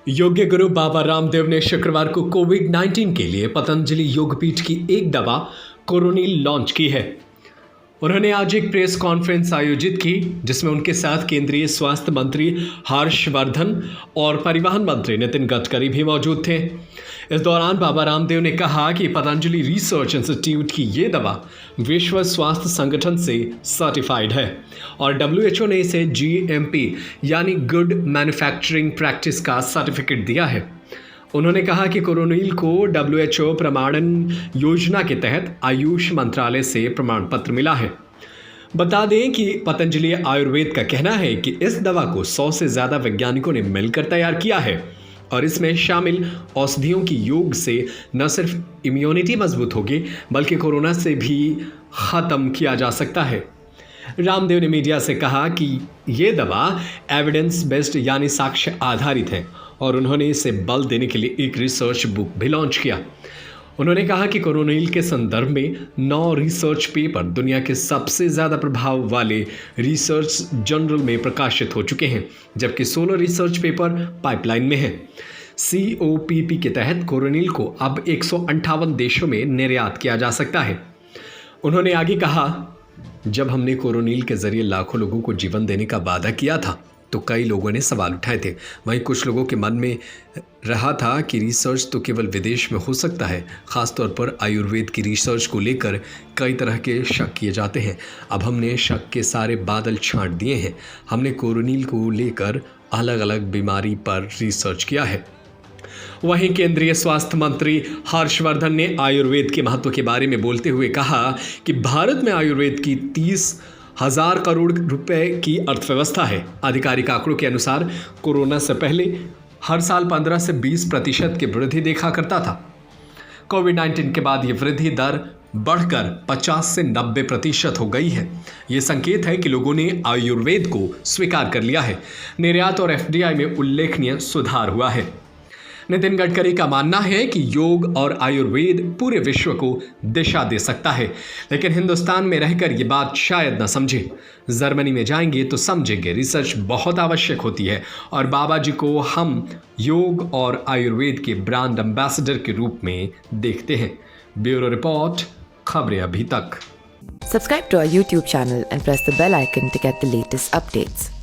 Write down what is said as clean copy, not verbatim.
योग्य गुरु बाबा रामदेव ने शुक्रवार को कोविड-19 के लिए पतंजलि योगपीठ की एक दवा कोरोनिल लॉन्च की है। उन्होंने आज एक प्रेस कॉन्फ्रेंस आयोजित की जिसमें उनके साथ केंद्रीय स्वास्थ्य मंत्री हर्षवर्धन और परिवहन मंत्री नितिन गडकरी भी मौजूद थे। इस दौरान बाबा रामदेव ने कहा कि पतंजलि रिसर्च इंस्टीट्यूट की ये दवा विश्व स्वास्थ्य संगठन से सर्टिफाइड है और WHO ने इसे GMP यानी गुड मैन्युफैक्चरिंग प्रैक्टिस का सर्टिफिकेट दिया है। उन्होंने कहा कि कोरोनिल को WHO प्रमाणन योजना के तहत आयुष मंत्रालय से प्रमाण पत्र मिला है। बता दें कि पतंजलि आयुर्वेद का कहना है कि इस दवा को 100 से ज़्यादा वैज्ञानिकों ने मिलकर तैयार किया है और इसमें शामिल औषधियों की योग से न सिर्फ इम्यूनिटी मजबूत होगी बल्कि कोरोना से भी ख़त्म किया जा सकता है। रामदेव ने मीडिया से कहा कि ये दवा एविडेंस बेस्ड यानी साक्ष्य आधारित है और उन्होंने इसे बल देने के लिए एक रिसर्च बुक भी लॉन्च किया। उन्होंने कहा कि कोरोनिल के संदर्भ में 9 रिसर्च पेपर दुनिया के सबसे ज़्यादा प्रभाव वाले रिसर्च जर्नल में प्रकाशित हो चुके हैं, जबकि 16 रिसर्च पेपर पाइपलाइन में हैं। COPP के तहत कोरोनिल को अब 158 देशों में निर्यात किया जा सकता है। उन्होंने आगे कहा, जब हमने कोरोनिल के जरिए लाखों लोगों को जीवन देने का वादा किया था तो कई लोगों ने सवाल उठाए थे। वहीं कुछ लोगों के मन में रहा था कि रिसर्च तो केवल विदेश में हो सकता है। ख़ासतौर पर आयुर्वेद की रिसर्च को लेकर कई तरह के शक किए जाते हैं। अब हमने शक के सारे बादल छांट दिए हैं। हमने कोरोनिल को लेकर अलग अलग बीमारी पर रिसर्च किया है। वहीं केंद्रीय स्वास्थ्य मंत्री हर्षवर्धन ने आयुर्वेद के महत्व के बारे में बोलते हुए कहा कि भारत में आयुर्वेद की 30,000 करोड़ रुपए की अर्थव्यवस्था है। आधिकारिक आंकड़ों के अनुसार कोरोना से पहले हर साल 15 से 20% की वृद्धि देखा करता था। कोविड-19 के बाद ये वृद्धि दर बढ़कर 50 से 90% हो गई है। ये संकेत है कि लोगों ने आयुर्वेद को स्वीकार कर लिया है। निर्यात और FDI में उल्लेखनीय सुधार हुआ है। नितिन गडकरी का मानना है कि योग और आयुर्वेद पूरे विश्व को दिशा दे सकता है, लेकिन हिंदुस्तान में रहकर ये बात शायद न समझे। जर्मनी में जाएंगे तो समझेंगे। रिसर्च बहुत आवश्यक होती है और बाबा जी को हम योग और आयुर्वेद के ब्रांड एम्बेसडर के रूप में देखते हैं। ब्यूरो रिपोर्ट, खबरें अभी तक। Subscribe to our YouTube channel and press the bell icon to get the latest updates.